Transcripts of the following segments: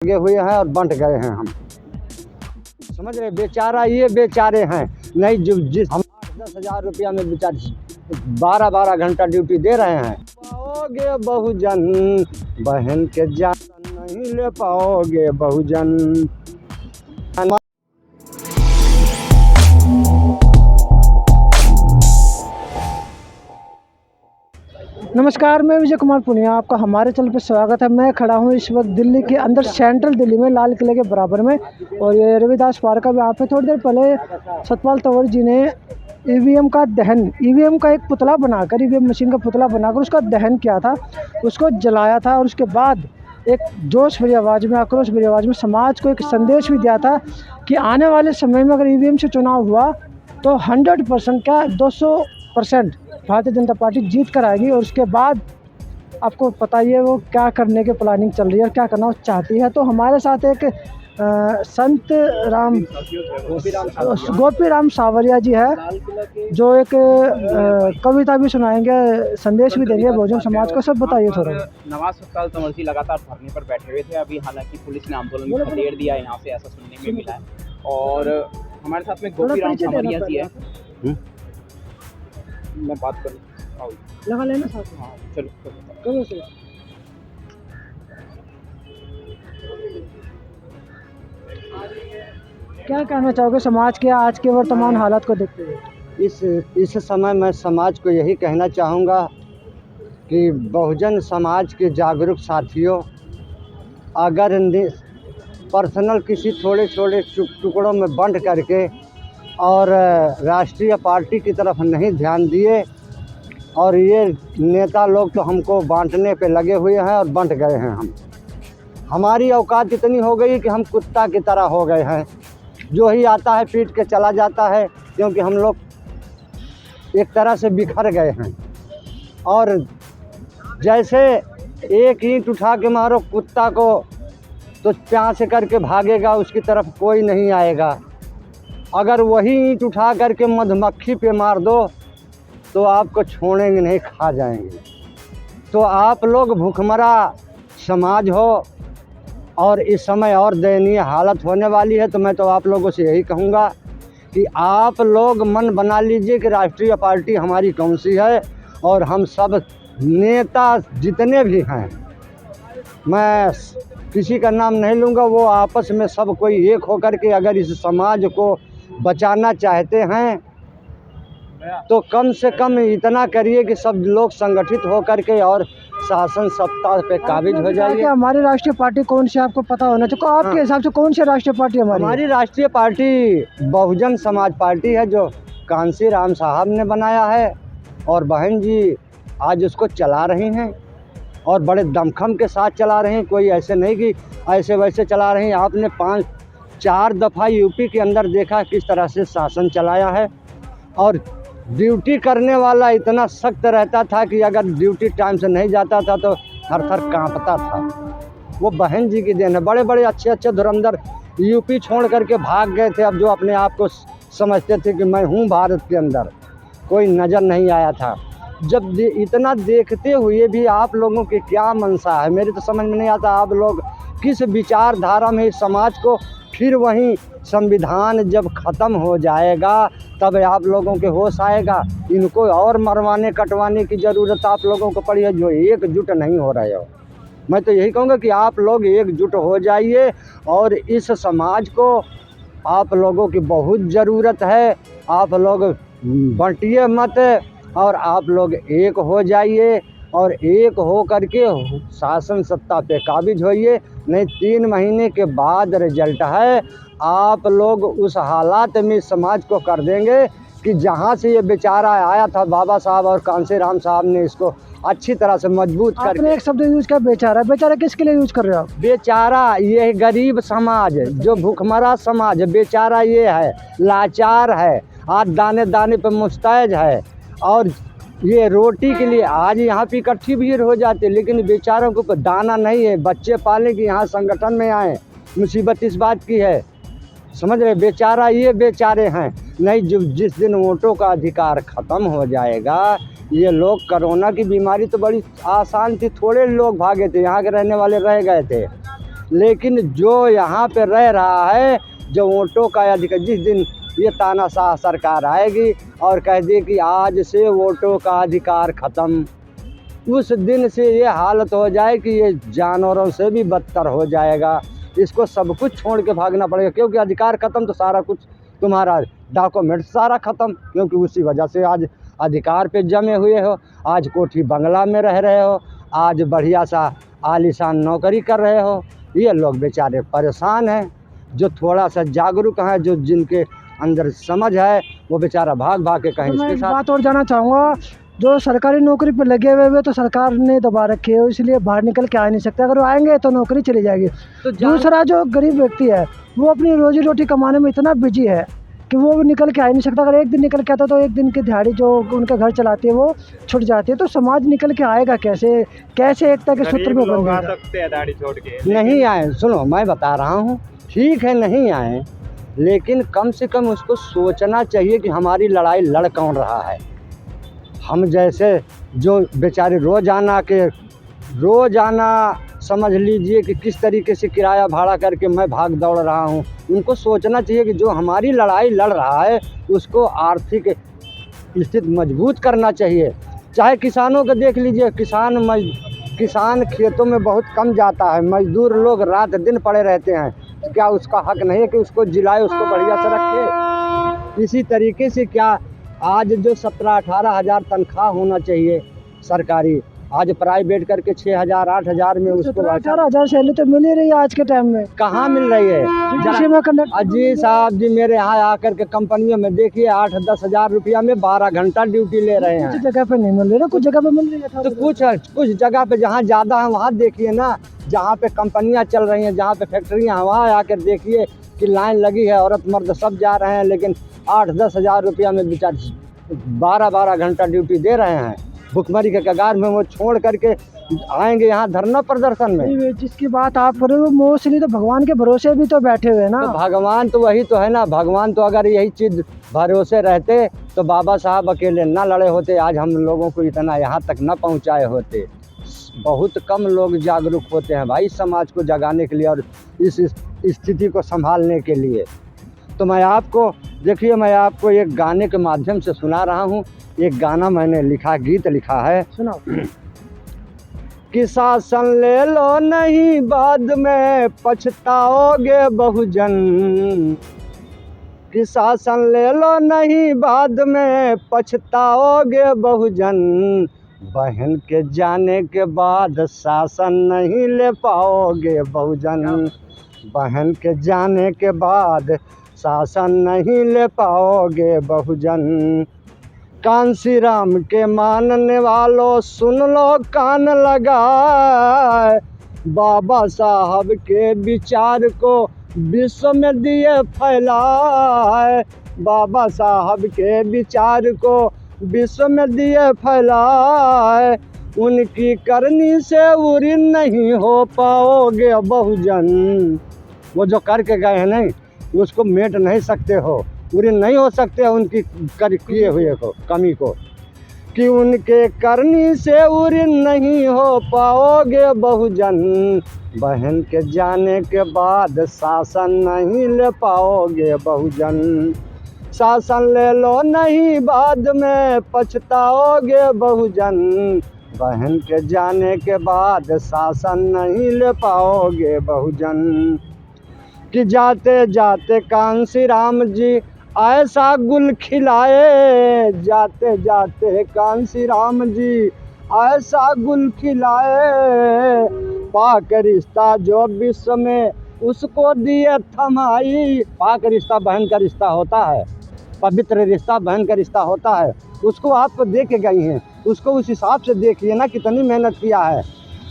लगे हुए हैं और बंट गए हैं हम, समझ रहे। बेचारा ये बेचारे हैं नहीं, जो जिस हम 8-10 हज़ार रुपया में बेचारे 12-12 घंटा ड्यूटी दे रहे हैं। पाओगे बहुजन बहन के जान नहीं ले पाओगे बहुजन। नमस्कार, मैं विजय कुमार पुनिया, आपका हमारे चैनल पर स्वागत है। मैं खड़ा हूँ इस वक्त दिल्ली के अंदर, सेंट्रल दिल्ली में, लाल किले के बराबर में। और ये रविदास पार्क का यहाँ पे थोड़ी देर पहले सतपाल तंवर जी ने ईवीएम का दहन, ईवीएम का एक पुतला बनाकर, ईवीएम मशीन का पुतला बनाकर उसका दहन किया था, उसको जलाया था। और उसके बाद एक जोश भरी आवाज़ में, आक्रोश भरी आवाज़ में समाज को एक संदेश भी दिया था कि आने वाले समय में अगर ईवीएम से चुनाव हुआ तो 100% क्या 200% भारतीय जनता पार्टी जीत कर आएगी। और उसके बाद आपको पता ही है वो क्या करने की प्लानिंग चल रही है और क्या करना चाहती है। तो हमारे साथ एक संत गोपी राम सावरिया जी है, जो एक कविता भी सुनाएंगे, संदेश भी देंगे बहुजन समाज को। सब बताइए थोड़ा। नवाज सतपाल तंवर जी लगातार धरने पर बैठे हुए थे। अभी हालांकि पुलिस ने आंदोलन में खदेड़ दिया है यहाँ से, ऐसा सुनने में मिला है। और हमारे साथ में गोपी राम सावरिया जी है। मैं बात करूँ लगा लेना साथ में। हाँ चलो करो से। क्या कहना चाहोगे समाज के आज के वर्तमान हालात को देखते हुए? इस समय मैं समाज को यही कहना चाहूँगा कि बहुजन समाज के जागरूक साथियों, अगर पर्सनल किसी थोड़े छोटे टुकड़ों में बंट करके और राष्ट्रीय पार्टी की तरफ नहीं ध्यान दिए, और ये नेता लोग तो हमको बांटने पे लगे हुए हैं और बंट गए हैं। हमारी औकात इतनी हो गई कि हम कुत्ता की तरह हो गए हैं, जो ही आता है पीट के चला जाता है, क्योंकि हम लोग एक तरह से बिखर गए हैं। और जैसे एक ईंट उठा के मारो कुत्ता को तो प्यां से करके भागेगा, उसकी तरफ कोई नहीं आएगा। अगर वही ईंट उठा करके मधुमक्खी पे मार दो तो आपको छोड़ेंगे नहीं, खा जाएंगे। तो आप लोग भूखमरा समाज हो और इस समय और दयनीय हालत होने वाली है। तो मैं तो आप लोगों से यही कहूँगा कि आप लोग मन बना लीजिए कि राष्ट्रीय पार्टी हमारी कौन सी है, और हम सब नेता जितने भी हैं, मैं किसी का नाम नहीं लूँगा, वो आपस में सब कोई एक होकर के अगर इस समाज को बचाना चाहते हैं तो कम से कम इतना करिए कि सब लोग संगठित होकर के और शासन सत्ता पे काबिज हो जाइए। हमारी राष्ट्रीय पार्टी कौन सी आपको पता होना चाहिए? आपके हिसाब से कौन सी राष्ट्रीय पार्टी हमारी राष्ट्रीय पार्टी बहुजन समाज पार्टी है, जो कांसी राम साहब ने बनाया है और बहन जी आज उसको चला रही हैं और बड़े दमखम के साथ चला रहे हैं। कोई ऐसे नहीं कि ऐसे वैसे चला रहे हैं। आपने 5-4 दफ़ा यूपी के अंदर देखा किस तरह से शासन चलाया है, और ड्यूटी करने वाला इतना सख्त रहता था कि अगर ड्यूटी टाइम से नहीं जाता था तो थर थर कांपता था। वो बहन जी की देन है। बड़े बड़े अच्छे धुरंधर यूपी छोड़ करके भाग गए थे। अब जो अपने आप को समझते थे कि मैं हूँ भारत के अंदर, कोई नज़र नहीं आया था। जब इतना देखते हुए भी आप लोगों की क्या मंशा है, मेरे तो समझ में नहीं आता। आप लोग किस विचारधारा में इस समाज को, फिर वहीं संविधान जब ख़त्म हो जाएगा तब आप लोगों के होश आएगा। इनको और मरवाने कटवाने की ज़रूरत आप लोगों को पड़ी है, जो एकजुट नहीं हो रहे हो। मैं तो यही कहूँगा कि आप लोग एकजुट हो जाइए, और इस समाज को आप लोगों की बहुत ज़रूरत है। आप लोग बंटिए मत, और आप लोग एक हो जाइए और एक हो करके शासन सत्ता पे काबिज होइए। नहीं 3 महीने के बाद रिजल्ट है, आप लोग उस हालात में समाज को कर देंगे कि जहाँ से ये बेचारा आया था, बाबा साहब और कांसी राम साहब ने इसको अच्छी तरह से मजबूत कर। आपने एक शब्द यूज किया बेचारा। बेचारा किसके लिए यूज कर रहे हो आप? बेचारा ये गरीब समाज, जो भूखमरा समाज, बेचारा ये है, लाचार है, आज दाने दाने पे मुस्तैद है, और ये रोटी के लिए आज यहाँ पे इकट्ठी भीड़ हो जाती है, लेकिन बेचारों को दाना नहीं है। बच्चे पालने की यहाँ संगठन में आए, मुसीबत इस बात की है, समझ रहे। बेचारा ये बेचारे हैं नहीं, जो जिस दिन वोटों का अधिकार ख़त्म हो जाएगा, ये लोग, कोरोना की बीमारी तो बड़ी आसान थी, थोड़े लोग भागे थे, यहाँ के रहने वाले रह गए थे। लेकिन जो यहाँ पे रह रहा है, जो वोटों का अधिकार, जिस दिन ये तानाशाह सरकार आएगी और कह दी कि आज से वोटों का अधिकार ख़त्म, उस दिन से ये हालत हो जाए कि ये जानवरों से भी बदतर हो जाएगा। इसको सब कुछ छोड़ के भागना पड़ेगा, क्योंकि अधिकार ख़त्म तो सारा कुछ तुम्हारा डॉक्यूमेंट सारा ख़त्म, क्योंकि उसी वजह से आज अधिकार पे जमे हुए हो, आज कोठी बंगला में रह रहे हो, आज बढ़िया सा आलीशान नौकरी कर रहे हो। ये लोग बेचारे परेशान हैं, जो थोड़ा सा जागरूक हैं, जो जिनके अंदर समझ है, वो बेचारा भाग भाग के कहीं तो मैं इसके एक साथ। बात और जानना चाहूँगा, जो सरकारी नौकरी पर लगे हुए तो सरकार ने दबा रखे है, इसलिए बाहर निकल के आ नहीं सकते। अगर वो आएंगे तो नौकरी चली जाएगी। तो दूसरा जो गरीब व्यक्ति है वो अपनी रोजी रोटी कमाने में इतना बिजी है कि वो निकल के आ ही नहीं सकता। अगर एक दिन निकल के आता तो एक दिन की दिहाड़ी जो उनका घर चलाती है वो छुट जाती है। तो समाज निकल के आएगा कैसे? कैसे एकता के सूत्र में बन जाएगा? सकते हैं दाढ़ी छोड़ के। नहीं आए, सुनो मैं बता रहा हूँ, ठीक है नहीं आए, लेकिन कम से कम उसको सोचना चाहिए कि हमारी लड़ाई लड़ कौन रहा है। हम जैसे जो बेचारे रोज़ाना समझ लीजिए कि किस तरीके से किराया भाड़ा करके मैं भाग दौड़ रहा हूँ, उनको सोचना चाहिए कि जो हमारी लड़ाई लड़ रहा है उसको आर्थिक स्थिति मजबूत करना चाहिए। चाहे किसानों को देख लीजिए, किसान खेतों में बहुत कम जाता है, मजदूर लोग रात दिन पड़े रहते हैं, तो क्या उसका हक नहीं है कि उसको जिलाए, उसको बढ़िया से रखे? इसी तरीके से क्या आज जो 17-18 हज़ार तनख्वाह होना चाहिए सरकारी, आज प्राइवेट करके 6,000-8,000 में उसको 18,000 सैलरी तो मिल ही रही है आज के टाइम में। कहाँ मिल रही है? किसी में कंडक्टर अजी साहब जी मेरे यहाँ आकर के कंपनियों में देखिए 8-10 हज़ार रुपया में 12 घंटा ड्यूटी ले रहे हैं। कुछ जगह पे नहीं मिल रही ना, कुछ जगह पे मिल रही है। तो कुछ जगह पे जहाँ ज़्यादा है वहाँ देखिए ना, जहाँ पे कंपनियाँ चल रही हैं, जहाँ पे फैक्ट्रियाँ हैं, वहाँ आकर देखिए कि लाइन लगी है, औरत मर्द सब जा रहे हैं, लेकिन 8-10 हज़ार रुपया में बेचारे 12-12 घंटा ड्यूटी दे रहे हैं। भुखमरी के कगार में वो छोड़ करके आएंगे यहाँ धरना प्रदर्शन में। जिसकी बात आप कर रहे हो मोस्टली तो भगवान के भरोसे भी तो बैठे हुए ना। तो भगवान तो वही तो है ना, भगवान तो अगर यही चीज़ भरोसे रहते तो बाबा साहब अकेले ना लड़े होते, आज हम लोगों को इतना यहाँ तक न पहुँचाए होते। बहुत कम लोग जागरूक होते हैं भाई समाज को जगाने के लिए और इस स्थिति को संभालने के लिए। तो मैं आपको देखिए, मैं आपको एक गाने के माध्यम से सुना रहा हूँ। एक गाना मैंने लिखा, गीत लिखा है, सुनाओ। कि शासन ले लो नहीं बाद में पछताओगे बहुजन, कि शासन ले लो नहीं बाद में पछताओगे बहुजन, बहन के जाने के बाद शासन नहीं ले पाओगे बहुजन, बहन के जाने के बाद शासन नहीं ले पाओगे बहुजन। कांसी राम के मानने वालों सुन लो कान लगाए, बाबा साहब के विचार को विश्व में दिए फैलाए, बाबा साहब के विचार को विश्व में दिए फैलाए, उनकी करनी से उरी नहीं हो पाओगे बहुजन। वो जो करके गए हैं नहीं उसको मेट नहीं सकते हो, पूरे नहीं हो सकते उनकी किए हुए को कमी को, कि उनके करनी से उरी नहीं हो पाओगे बहुजन, बहन के जाने के बाद शासन नहीं ले पाओगे बहुजन, शासन ले लो नहीं बाद में पछताओगे बहुजन, बहन के जाने के बाद शासन नहीं ले पाओगे बहुजन। कि जाते जाते कांसी राम जी ऐसा गुल खिलाए, जाते जाते कांसी राम जी ऐसा गुल खिलाए, पाक रिश्ता जो विश्व में उसको दिए थमाई। पाक रिश्ता बहन का रिश्ता होता है, पवित्र रिश्ता बहन का रिश्ता होता है, उसको आपको दे के गई हैं, उसको उस हिसाब से देखिए ना कितनी मेहनत किया है।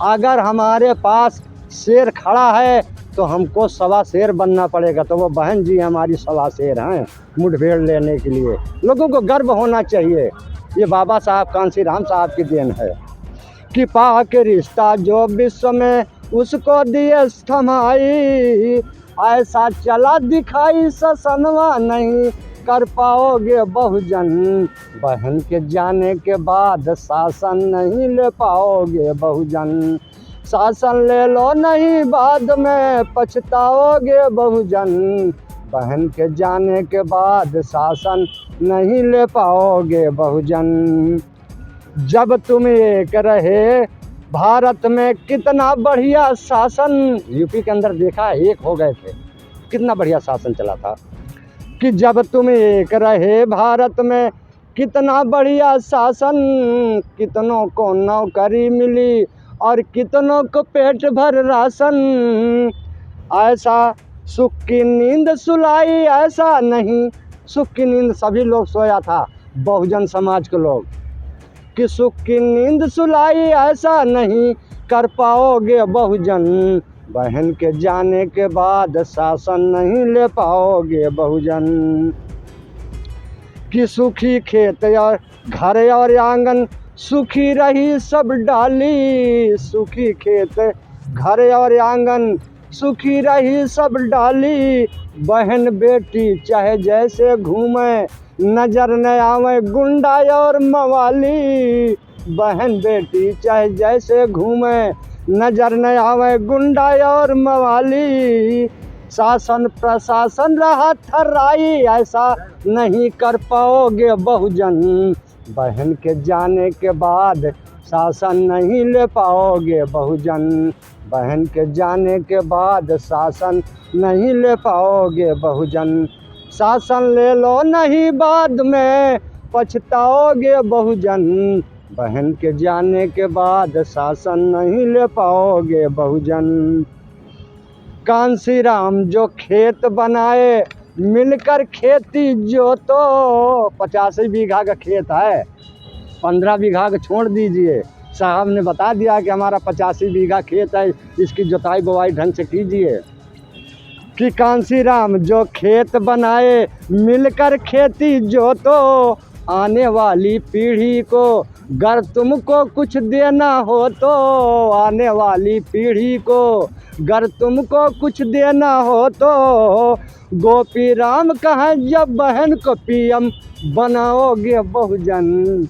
अगर हमारे पास शेर खड़ा है तो हमको 1.25 शेर बनना पड़ेगा, तो वो बहन जी हमारी 1.25 शेर हैं मुठभेड़ लेने के लिए। लोगों को गर्व होना चाहिए, ये बाबा साहब कांसी राम साहब की देन है। कि पाक रिश्ता जो विश्व में उसको दिए थमाई, ऐसा चला दिखाई ससनवा नहीं कर पाओगे बहुजन, बहन के जाने के बाद शासन नहीं ले पाओगे बहुजन, शासन ले लो नहीं बाद में पछताओगे बहुजन, बहन के जाने के बाद शासन नहीं ले पाओगे बहुजन। जब तुम एक रहे भारत में कितना बढ़िया शासन, यूपी के अंदर देखा एक हो गए थे, कितना बढ़िया शासन चला था। कि जब तुम एक रहे भारत में कितना बढ़िया शासन, कितनों को नौकरी मिली और कितनों को पेट भर राशन। ऐसा सुख की नींद सुलाई ऐसा नहीं, सुख की नींद सभी लोग सोया था, बहुजन समाज के लोग, कि सुख की नींद सुलाई ऐसा नहीं कर पाओगे बहुजन, बहन के जाने के बाद शासन नहीं ले पाओगे बहुजन। कि सुखी खेत और घर और आंगन सुखी रही सब डाली, सुखी खेत घर और आंगन सुखी रही सब डाली, बहन बेटी चाहे जैसे घूमे नजर न आवे गुंडा और मवाली, बहन बेटी चाहे जैसे घूमे नजर न आवे गुंडा और मवाली। शासन प्रशासन रहा थर्राई ऐसा नहीं कर पाओगे बहुजन, बहन के जाने के बाद शासन नहीं ले पाओगे बहुजन, बहन के जाने के बाद शासन नहीं ले पाओगे बहुजन। शासन ले लो नहीं बाद में पछताओगे बहुजन, बहन के जाने के बाद शासन नहीं ले पाओगे बहुजन। कांसी राम जो खेत बनाए मिलकर खेती जोतो, 85 बीघा का खेत है, 15 बीघा का छोड़ दीजिए, साहब ने बता दिया कि हमारा 85 बीघा खेत है, इसकी जुताई बुवाई ढंग से कीजिए। कि कांसी राम जो खेत बनाए मिलकर खेती जोतो, आने वाली पीढ़ी को गर तुमको कुछ देना हो तो, आने वाली पीढ़ी को गर तुमको कुछ देना हो तो, गोपी राम कहें जब बहन को पीएम बनाओगे बहुजन,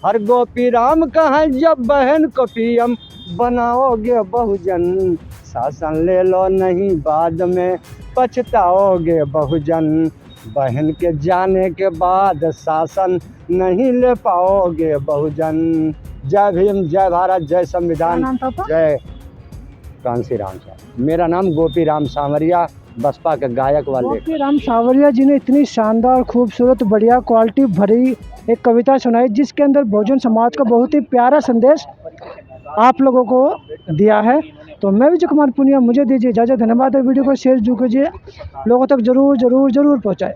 हर गोपी राम कहें जब बहन को पीएम बनाओगे बहुजन। शासन ले लो नहीं बाद में पछताओगे बहुजन, बहन के जाने के बाद शासन नहीं ले पाओगे बहुजन। जय भीम, जय भारत, जय संविधान, जय कांसी राम साहब। मेरा नाम गोपी राम सांवरिया, बसपा के गायक वाले। गोपी राम सांवरिया जी ने इतनी शानदार खूबसूरत बढ़िया क्वालिटी भरी एक कविता सुनाई, जिसके अंदर बहुजन समाज का बहुत ही प्यारा संदेश आप लोगों को दिया है। तो मैं विजय कुमार पुनिया, मुझे दीजिए इजाज़त। धन्यवाद। वीडियो को शेयर जरूर कीजिए, लोगों तक जरूर पहुँचाए।